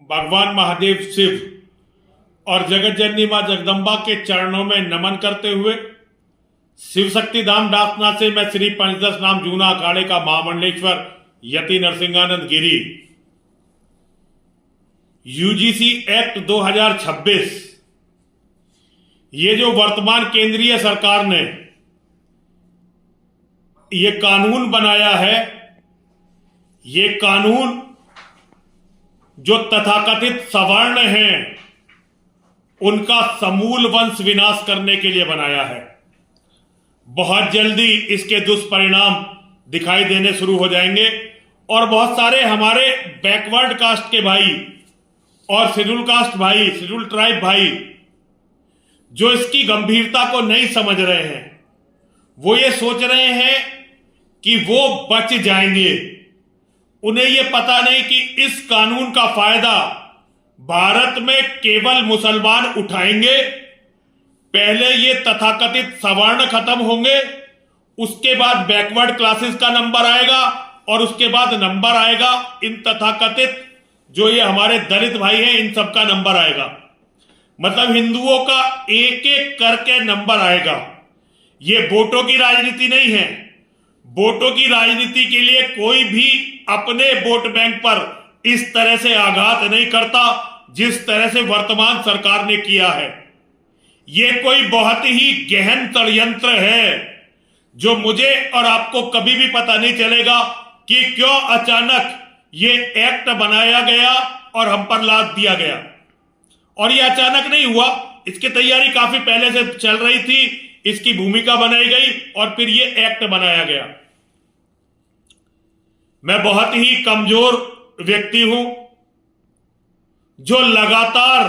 भगवान महादेव शिव और जगत जननी मां जगदम्बा के चरणों में नमन करते हुए शिव शक्ति धाम डाकना से मैं श्री पंचदश नाम जूना अखाड़े का महामंडलेश्वर यति नरसिंहानंद गिरी यूजीसी एक्ट 2026 ये जो वर्तमान केंद्रीय सरकार ने ये कानून बनाया है, ये कानून जो तथाकथित सवर्ण हैं उनका समूल वंश विनाश करने के लिए बनाया है। बहुत जल्दी इसके दुष्परिणाम दिखाई देने शुरू हो जाएंगे और बहुत सारे हमारे बैकवर्ड कास्ट के भाई और शेड्यूल कास्ट भाई, शेड्यूल ट्राइब भाई जो इसकी गंभीरता को नहीं समझ रहे हैं, वो ये सोच रहे हैं कि वो बच जाएंगे। उन्हें ये पता नहीं कि इस कानून का फायदा भारत में केवल मुसलमान उठाएंगे। पहले ये तथाकथित सवर्ण खत्म होंगे, उसके बाद बैकवर्ड क्लासेस का नंबर आएगा और उसके बाद नंबर आएगा इन तथाकथित जो ये हमारे दलित भाई हैं, इन सबका नंबर आएगा। मतलब हिंदुओं का एक एक करके नंबर आएगा। ये वोटों की राजनीति नहीं है। वोटों की राजनीति के लिए कोई भी अपने वोट बैंक पर इस तरह से आघात नहीं करता जिस तरह से वर्तमान सरकार ने किया है। ये कोई बहुत ही गहन षड्यंत्र है जो मुझे और आपको कभी भी पता नहीं चलेगा कि क्यों अचानक ये एक्ट बनाया गया और हम पर लाद दिया गया। और ये अचानक नहीं हुआ, इसकी तैयारी काफी पहले से चल रही थी, इसकी भूमिका बनाई गई और फिर ये एक्ट बनाया गया। मैं बहुत ही कमजोर व्यक्ति हूं जो लगातार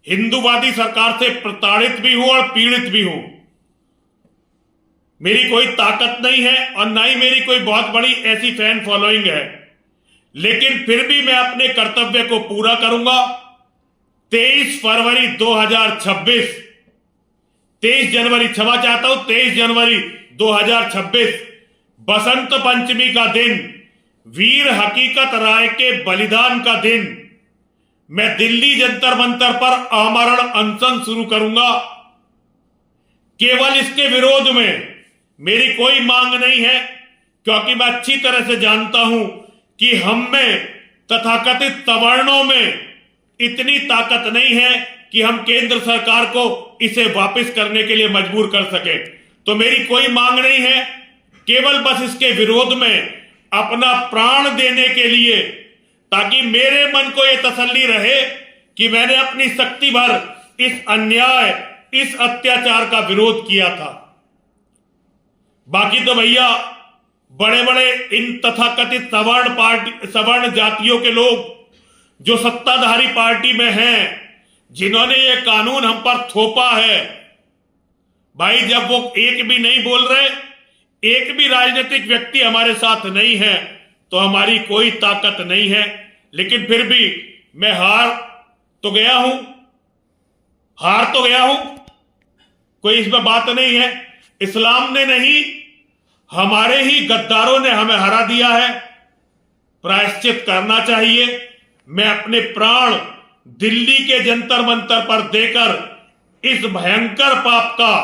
हिंदूवादी सरकार से प्रताड़ित भी हूं और पीड़ित भी हूं। मेरी कोई ताकत नहीं है और ना ही मेरी कोई बहुत बड़ी ऐसी फैन फॉलोइंग है, लेकिन फिर भी मैं अपने कर्तव्य को पूरा करूंगा। 23 फरवरी 2026, 23 जनवरी, क्षमा चाहता हूं, 23 जनवरी 2026 बसंत पंचमी का दिन, वीर हकीकत राय के बलिदान का दिन, मैं दिल्ली जंतर मंतर पर आमरण अनशन शुरू करूंगा। केवल इसके विरोध में मेरी कोई मांग नहीं है, क्योंकि मैं अच्छी तरह से जानता हूं कि हम में तथाकथित सवर्णों में इतनी ताकत नहीं है कि हम केंद्र सरकार को इसे वापस करने के लिए मजबूर कर सके। तो मेरी कोई मांग नहीं है, केवल बस इसके विरोध में अपना प्राण देने के लिए, ताकि मेरे मन को यह तसल्ली रहे कि मैंने अपनी शक्ति भर इस अन्याय, इस अत्याचार का विरोध किया था। बाकी तो भैया बड़े बड़े इन तथाकथित सवर्ण जातियों के लोग जो सत्ताधारी पार्टी में हैं, जिन्होंने ये कानून हम पर थोपा है, भाई जब वो एक भी नहीं बोल रहे, एक भी राजनीतिक व्यक्ति हमारे साथ नहीं है, तो हमारी कोई ताकत नहीं है। लेकिन फिर भी मैं हार तो गया हूं, कोई इसमें बात नहीं है। इस्लाम ने नहीं, हमारे ही गद्दारों ने हमें हरा दिया है। प्रायश्चित करना चाहिए। मैं अपने प्राण दिल्ली के जंतर मंतर पर देकर इस भयंकर पाप का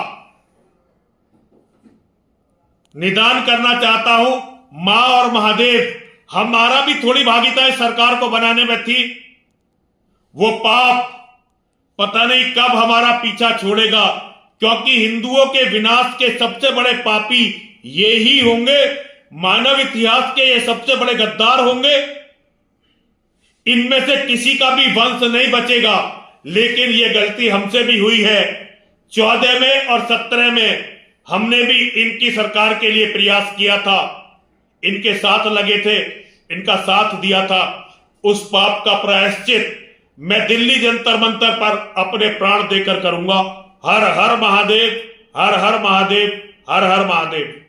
निदान करना चाहता हूं। मां और महादेव, हमारा भी थोड़ी भागीदारी सरकार को बनाने में थी। वो पाप पता नहीं कब हमारा पीछा छोड़ेगा, क्योंकि हिंदुओं के विनाश के सबसे बड़े पापी ये ही होंगे। मानव इतिहास के ये सबसे बड़े गद्दार होंगे। इनमें से किसी का भी वंश नहीं बचेगा। लेकिन ये गलती हमसे भी हुई है। 14 में और 17 में हमने भी इनकी सरकार के लिए प्रयास किया था, इनके साथ लगे थे, इनका साथ दिया था। उस पाप का प्रायश्चित मैं दिल्ली जंतर मंतर पर अपने प्राण देकर करूंगा। हर हर महादेव, हर हर महादेव, हर हर महादेव।